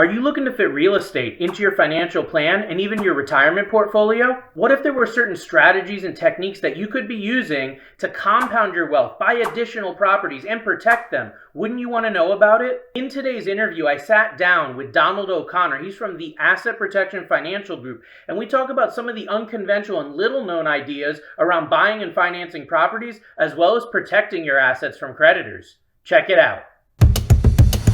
Are you looking to fit real estate into your financial plan and even your retirement portfolio? What if there were certain strategies and techniques that you could be using to compound your wealth, buy additional properties, and protect them? Wouldn't you want to know about it? In today's interview, I sat down with Donald O'Connor. He's from the Asset Protection Financial Group, and we talk about some of the unconventional and little-known ideas around buying and financing properties, as well as protecting your assets from creditors. Check it out.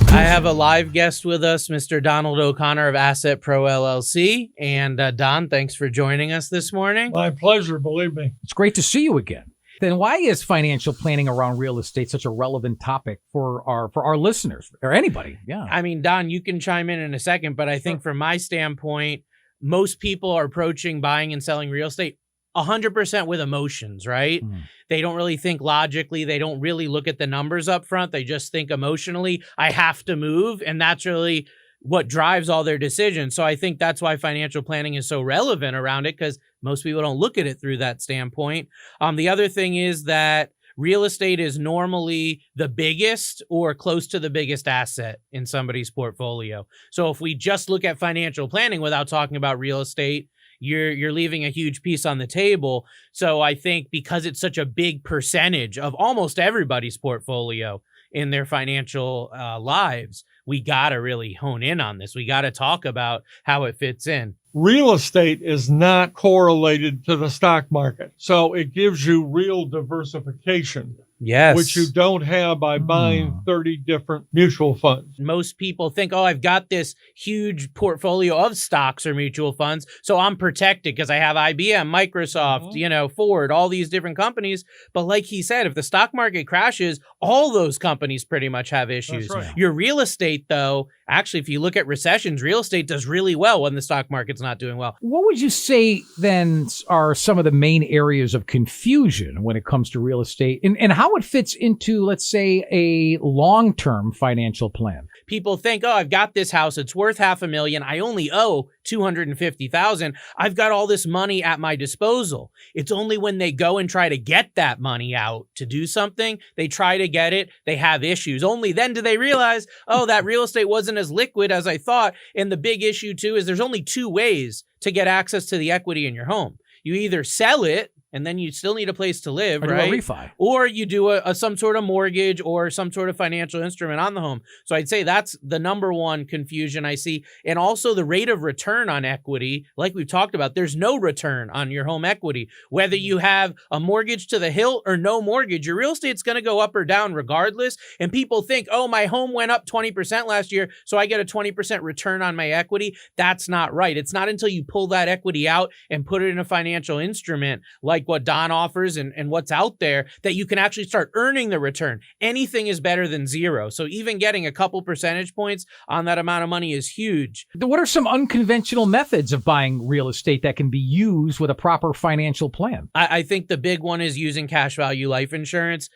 I have a live guest with us, Mr. Donald O'Connor of Asset Pro LLC. And Don, thanks for joining us this morning. My pleasure, believe me. It's great to see you again. Then why is financial planning around real estate such a relevant topic for our listeners or anybody? Yeah. I mean, Don, you can chime in a second, but I think from my standpoint, most people are approaching buying and selling real estate 100% with emotions, right? They don't really think logically. They don't really look at the numbers up front. They just think emotionally, I have to move. And that's really what drives all their decisions. So I think that's why financial planning is so relevant around it, because most people don't look at it through that standpoint. The other thing is that real estate is normally the biggest or close to the biggest asset in somebody's portfolio. So if we just look at financial planning without talking about real estate, you're leaving a huge piece on the table. So I think because it's such a big percentage of almost everybody's portfolio in their financial lives, we got to really hone in on this. We got to talk about how it fits in. Real estate is not correlated to the stock market. So it gives you real diversification. Yes. Which you don't have by buying 30 different mutual funds. Most people think, oh, I've got this huge portfolio of stocks or mutual funds, so I'm protected because I have IBM, Microsoft, Ford, all these different companies. But like he said, if the stock market crashes, all those companies pretty much have issues. That's right. Your real estate, though, actually, if you look at recessions, real estate does really well when the stock market's not doing well. What would you say then are some of the main areas of confusion when it comes to real estate and how it fits into, let's say, a long-term financial plan? People think, oh, I've got this house. It's worth $500,000. I only owe $250,000. I've got all this money at my disposal. It's only when they go and try to get that money out to do something, they try to get it, they have issues. Only then do they realize, oh, that real estate wasn't as liquid as I thought. And the big issue, too, is there's only two ways to get access to the equity in your home. You either sell it, and then you still need a place to live, or right? Do a refi. Or you do some sort of mortgage or some sort of financial instrument on the home. So I'd say that's the number one confusion I see. And also the rate of return on equity, like we've talked about, there's no return on your home equity. Whether you have a mortgage to the hilt or no mortgage, your real estate's going to go up or down regardless. And people think, oh, my home went up 20% last year, so I get a 20% return on my equity. That's not right. It's not until you pull that equity out and put it in a financial instrument like what Don offers and what's out there that you can actually start earning the return. Anything is better than zero. So even getting a couple percentage points on that amount of money is huge. What are some unconventional methods of buying real estate that can be used with a proper financial plan? I think the big one is using cash value life insurance.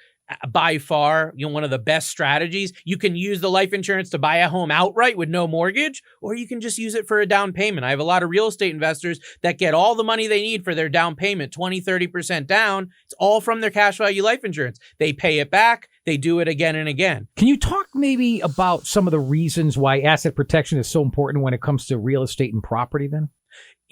By far, one of the best strategies. You can use the life insurance to buy a home outright with no mortgage, or you can just use it for a down payment. I have a lot of real estate investors that get all the money they need for their down payment, 20, 30% down. It's all from their cash value life insurance. They pay it back. They do it again and again. Can you talk maybe about some of the reasons why asset protection is so important when it comes to real estate and property then?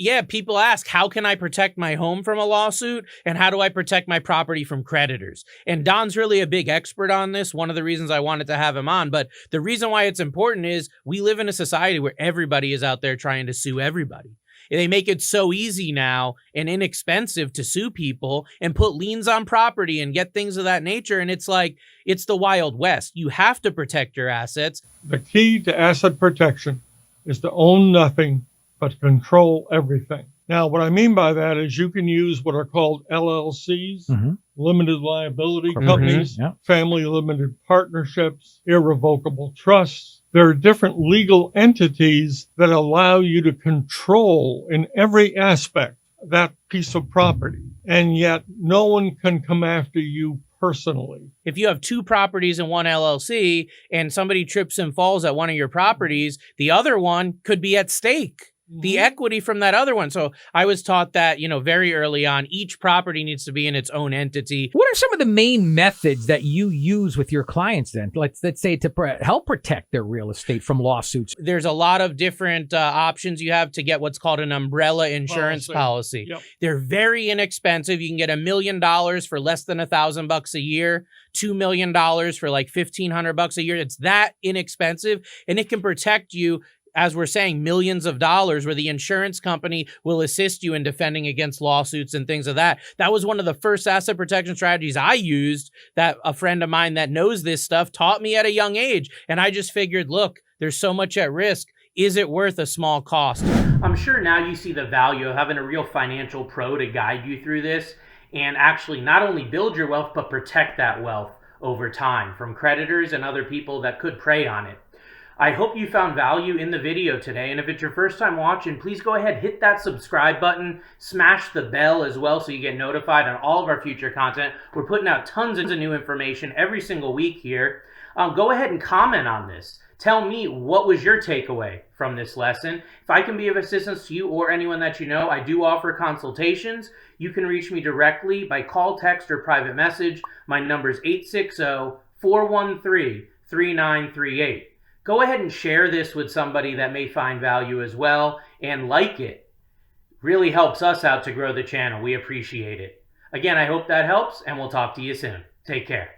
Yeah, people ask, how can I protect my home from a lawsuit? And how do I protect my property from creditors? And Don's really a big expert on this. One of the reasons I wanted to have him on. But the reason why it's important is we live in a society where everybody is out there trying to sue everybody. They make it so easy now and inexpensive to sue people and put liens on property and get things of that nature. And it's like, it's the Wild West. You have to protect your assets. The key to asset protection is to own nothing but control everything. Now, what I mean by that is you can use what are called LLCs, limited liability companies, family limited partnerships, irrevocable trusts. There are different legal entities that allow you to control in every aspect that piece of property, and yet no one can come after you personally. If you have two properties in one LLC and somebody trips and falls at one of your properties, the other one could be at stake. the equity from that other one. So I was taught that, very early on, each property needs to be in its own entity. What are some of the main methods that you use with your clients then? Let's say to help protect their real estate from lawsuits. There's a lot of different options you have to get what's called an umbrella insurance policy. Yep. They're very inexpensive. You can get $1 million for less than $1,000 a year, $2 million for like $1,500 a year. It's that inexpensive, and it can protect you, as we're saying, millions of dollars, where the insurance company will assist you in defending against lawsuits and things of that. That was one of the first asset protection strategies I used that a friend of mine that knows this stuff taught me at a young age. And I just figured, look, there's so much at risk. Is it worth a small cost? I'm sure now you see the value of having a real financial pro to guide you through this and actually not only build your wealth, but protect that wealth over time from creditors and other people that could prey on it. I hope you found value in the video today, and if it's your first time watching, please go ahead, hit that subscribe button, smash the bell as well so you get notified on all of our future content. We're putting out tons of new information every single week here. Go ahead and comment on this. Tell me, what was your takeaway from this lesson? If I can be of assistance to you or anyone that you know, I do offer consultations. You can reach me directly by call, text, or private message. My number is 860-413-3938. Go ahead and share this with somebody that may find value as well, and like it. Really helps us out to grow the channel. We appreciate it. Again, I hope that helps, and we'll talk to you soon. Take care.